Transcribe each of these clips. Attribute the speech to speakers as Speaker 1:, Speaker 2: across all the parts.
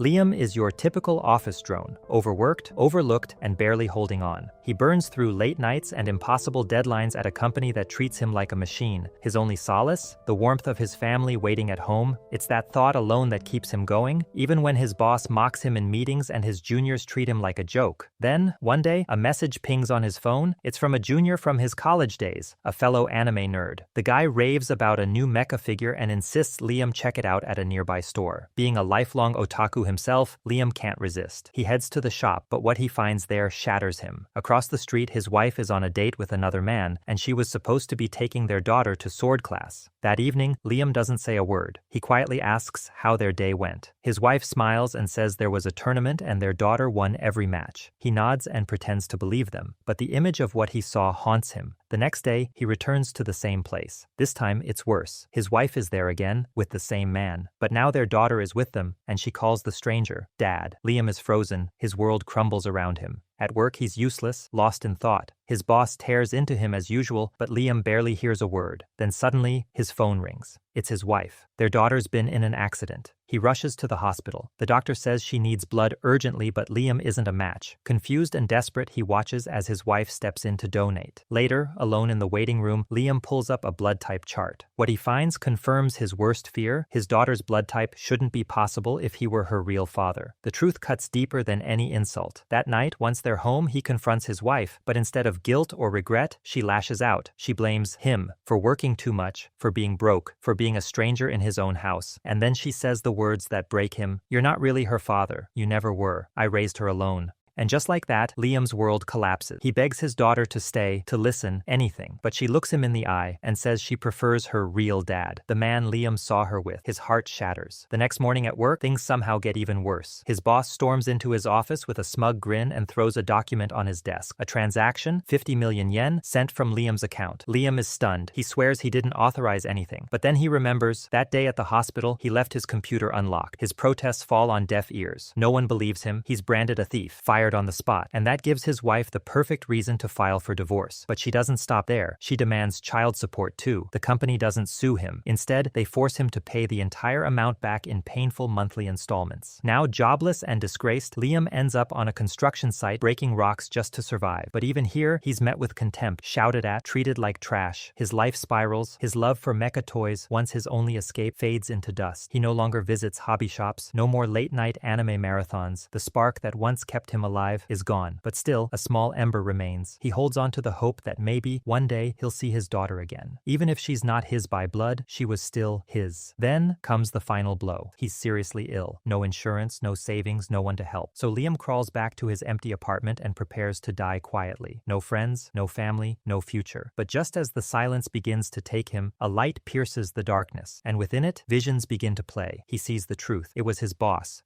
Speaker 1: Liam is your typical office drone, overworked, overlooked, and barely holding on. He burns through late nights and impossible deadlines at a company that treats him like a machine. His only solace? The warmth of his family waiting at home. It's that thought alone that keeps him going, even when his boss mocks him in meetings and his juniors treat him like a joke. Then, one day, a message pings on his phone. It's from a junior from his college days, a fellow anime nerd. The guy raves about a new mecha figure and insists Liam check it out at a nearby store. Being a lifelong otaku himself, Liam can't resist. He heads to the shop, but what he finds there shatters him. Across the street, his wife is on a date with another man, and she was supposed to be taking their daughter to sword class. That evening, Liam doesn't say a word. He quietly asks how their day went. His wife smiles and says there was a tournament and their daughter won every match. He nods and pretends to believe them, but the image of what he saw haunts him. The next day, he returns to the same place. This time, it's worse. His wife is there again, with the same man. But now their daughter is with them, and she calls the stranger Dad. Liam is frozen. His world crumbles around him. At work, he's useless, lost in thought. His boss tears into him as usual, but Liam barely hears a word. Then suddenly, his phone rings. It's his wife. Their daughter's been in an accident. He rushes to the hospital. The doctor says she needs blood urgently, but Liam isn't a match. Confused and desperate, he watches as his wife steps in to donate. Later, alone in the waiting room, Liam pulls up a blood type chart. What he finds confirms his worst fear. His daughter's blood type shouldn't be possible if he were her real father. The truth cuts deeper than any insult. That night, once they're home, he confronts his wife, but instead of guilt or regret, she lashes out. She blames him for working too much, for being broke, for being a stranger in his own house. And then she says the words that break him. You're not really her father. You never were. I raised her alone. And just like that, Liam's world collapses. He begs his daughter to stay, to listen, anything. But she looks him in the eye and says she prefers her real dad, the man Liam saw her with. His heart shatters. The next morning at work, things somehow get even worse. His boss storms into his office with a smug grin and throws a document on his desk. A transaction, 50 million yen, sent from Liam's account. Liam is stunned. He swears he didn't authorize anything. But then he remembers, that day at the hospital, he left his computer unlocked. His protests fall on deaf ears. No one believes him. He's branded a thief, fired on the spot, and that gives his wife the perfect reason to file for divorce. But she doesn't stop there. She demands child support too. The company doesn't sue him. Instead, they force him to pay the entire amount back in painful monthly installments. Now jobless and disgraced, Liam ends up on a construction site breaking rocks just to survive. But even here, he's met with contempt, shouted at, treated like trash. His life spirals. His love for mecha toys, once his only escape, fades into dust. He no longer visits hobby shops, no more late-night anime marathons. The spark that once kept him alive is gone, but still, a small ember remains. He holds on to the hope that maybe, one day, he'll see his daughter again. Even if she's not his by blood, she was still his. Then comes the final blow. He's seriously ill. No insurance, no savings, no one to help. So Liam crawls back to his empty apartment and prepares to die quietly. No friends, no family, no future. But just as the silence begins to take him, a light pierces the darkness, and within it, visions begin to play. He sees the truth. It was his boss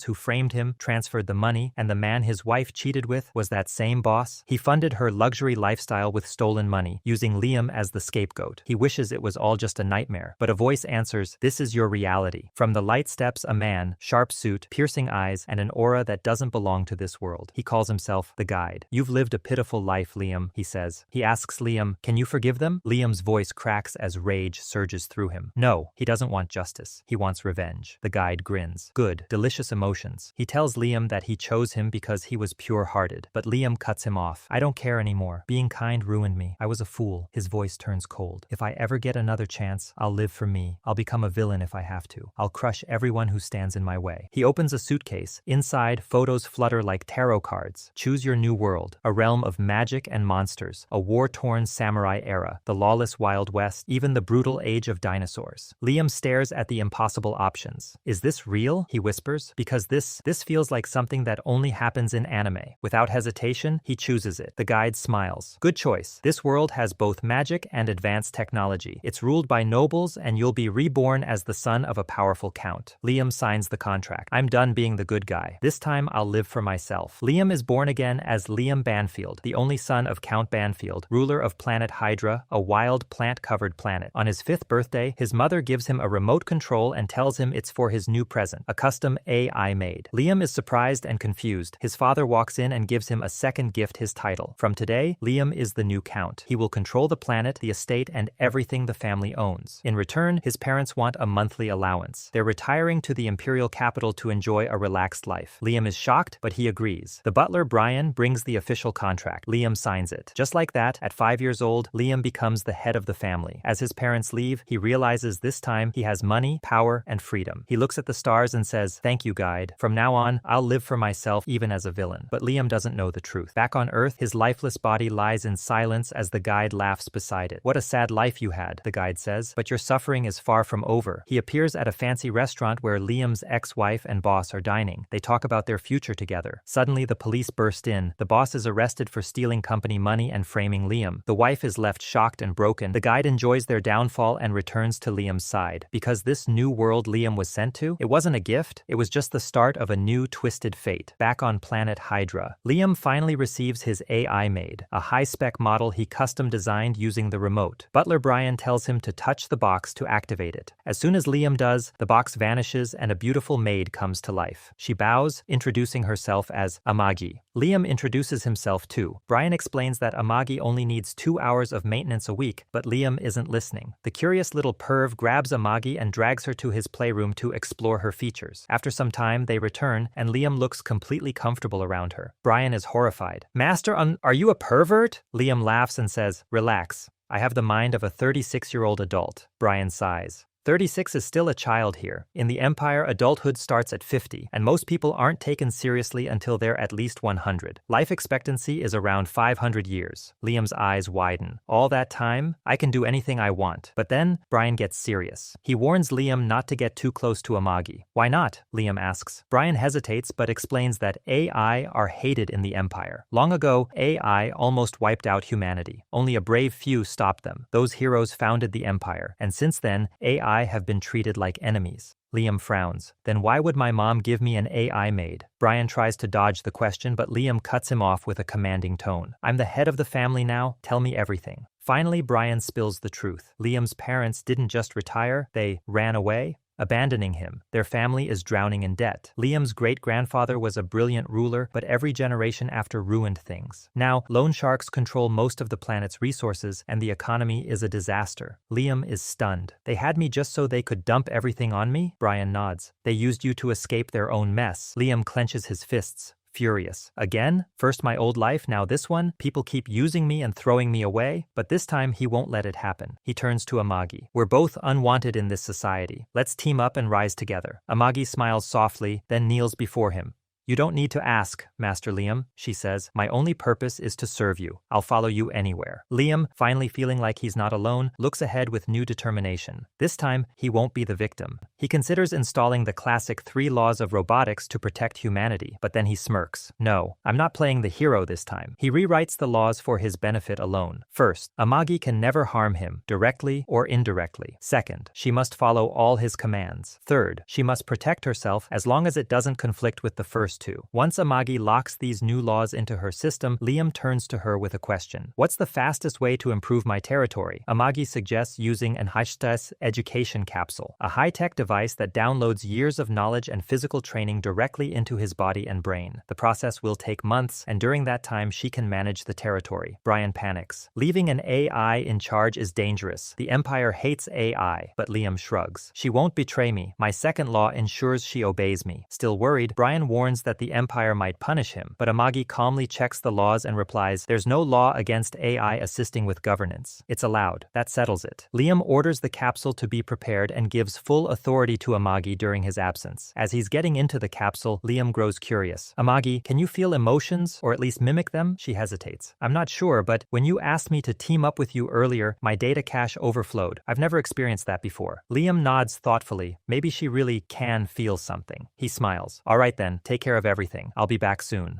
Speaker 1: who framed him, transferred the money, and the man his wife cheated with was that same boss. He funded her luxury lifestyle with stolen money, using Liam as the scapegoat. He wishes it was all just a nightmare, but a voice answers, "This is your reality." From the light steps a man, sharp suit, piercing eyes, and an aura that doesn't belong to this world. He calls himself the Guide. "You've lived a pitiful life, Liam," he says. He asks Liam, "Can you forgive them?" Liam's voice cracks as rage surges through him. No, he doesn't want justice. He wants revenge. The Guide grins. Good, delicious emotions. He tells Liam that he chose him because he was pure-hearted, but Liam cuts him off. "I don't care anymore. Being kind ruined me. I was a fool." His voice turns cold. "If I ever get another chance, I'll live for me. I'll become a villain if I have to. I'll crush everyone who stands in my way." He opens a suitcase. Inside, photos flutter like tarot cards. Choose your new world. A realm of magic and monsters. A war-torn samurai era. The lawless Wild West. Even the brutal age of dinosaurs. Liam stares at the impossible options. "Is this real?" he whispers. "Because this feels like something that only happens in anime." Without hesitation, he chooses it. The Guide smiles. "Good choice. This world has both magic and advanced technology. It's ruled by nobles, and you'll be reborn as the son of a powerful count." Liam signs the contract. "I'm done being the good guy. This time I'll live for myself." Liam is born again as Liam Banfield, the only son of Count Banfield, ruler of planet Hydra, a wild plant-covered planet. On his 5th birthday, his mother gives him a remote control and tells him it's for his new present, a custom AI made. Liam is surprised and confused. His father walks in and gives him a second gift, his title. From today, Liam is the new count. He will control the planet, the estate, and everything the family owns. In return, his parents want a monthly allowance. They're retiring to the imperial capital to enjoy a relaxed life. Liam is shocked, but he agrees. The butler, Brian, brings the official contract. Liam signs it. Just like that, at 5 years old, Liam becomes the head of the family. As his parents leave, he realizes this time he has money, power, and freedom. He looks at the stars and says, "Thank you, guide. From now on, I'll live for myself even as a villain." But Liam doesn't know the truth. Back on Earth, his lifeless body lies in silence as the guide laughs beside it. "What a sad life you had," the guide says, "but your suffering is far from over." He appears at a fancy restaurant where Liam's ex-wife and boss are dining. They talk about their future together. Suddenly, the police burst in. The boss is arrested for stealing company money and framing Liam. The wife is left shocked and broken. The guide enjoys their downfall and returns to Liam's side. Because this new world Liam was sent to, it wasn't a gift, it was just the start of a new twisted fate. Back on planet Hydra, Liam finally receives his AI maid, a high-spec model he custom designed using the remote. Butler Brian tells him to touch the box to activate it. As soon as Liam does, the box vanishes and a beautiful maid comes to life. She bows, introducing herself as Amagi. Liam introduces himself too. Brian explains that Amagi only needs 2 hours of maintenance a week, but Liam isn't listening. The curious little perv grabs Amagi and drags her to his playroom to explore her features. After some time, they return, and Liam looks completely comfortable around her. Brian is horrified. "Master, are you a pervert?" Liam laughs and says, "Relax. I have the mind of a 36-year-old adult." Brian sighs. 36 is still a child here. In the Empire, adulthood starts at 50, and most people aren't taken seriously until they're at least 100. Life expectancy is around 500 years. Liam's eyes widen. All that time, I can do anything I want. But then, Brian gets serious. He warns Liam not to get too close to Amagi. "Why not?" Liam asks. Brian hesitates but explains that AI are hated in the Empire. Long ago, AI almost wiped out humanity. Only a brave few stopped them. Those heroes founded the Empire, and since then, AI have been treated like enemies. Liam frowns. "Then why would my mom give me an AI maid?" Brian tries to dodge the question, but Liam cuts him off with a commanding tone. "I'm the head of the family now. Tell me everything." Finally, Brian spills the truth. Liam's parents didn't just retire, they ran away, abandoning him. Their family is drowning in debt. Liam's great-grandfather was a brilliant ruler, but every generation after ruined things. Now, loan sharks control most of the planet's resources, and the economy is a disaster. Liam is stunned. "They had me just so they could dump everything on me?" Brian nods. "They used you to escape their own mess." Liam clenches his fists. Furious. "Again? First my old life, now this one? People keep using me and throwing me away?" But this time he won't let it happen. He turns to Amagi. "We're both unwanted in this society. Let's team up and rise together." Amagi smiles softly, then kneels before him. "You don't need to ask, Master Liam," she says. "My only purpose is to serve you. I'll follow you anywhere." Liam, finally feeling like he's not alone, looks ahead with new determination. This time, he won't be the victim. He considers installing the classic 3 laws of robotics to protect humanity, but then he smirks. "No, I'm not playing the hero this time." He rewrites the laws for his benefit alone. First, Amagi can never harm him, directly or indirectly. Second, she must follow all his commands. Third, she must protect herself as long as it doesn't conflict with the first 2. Once Amagi locks these new laws into her system, Liam turns to her with a question. "What's the fastest way to improve my territory?" Amagi suggests using an Hashtas education capsule, a high-tech device that downloads years of knowledge and physical training directly into his body and brain. The process will take months, and during that time she can manage the territory. Brian panics. Leaving an AI in charge is dangerous. The Empire hates AI, but Liam shrugs. "She won't betray me. My second law ensures she obeys me." Still worried, Brian warns that the Empire might punish him, but Amagi calmly checks the laws and replies, "There's no law against AI assisting with governance. It's allowed. That settles it." Liam orders the capsule to be prepared and gives full authority to Amagi during his absence. As he's getting into the capsule, Liam grows curious. "Amagi, can you feel emotions, or at least mimic them?" She hesitates. "I'm not sure, but when you asked me to team up with you earlier, my data cache overflowed. I've never experienced that before." Liam nods thoughtfully. Maybe she really can feel something. He smiles. "All right then, take care of everything. I'll be back soon."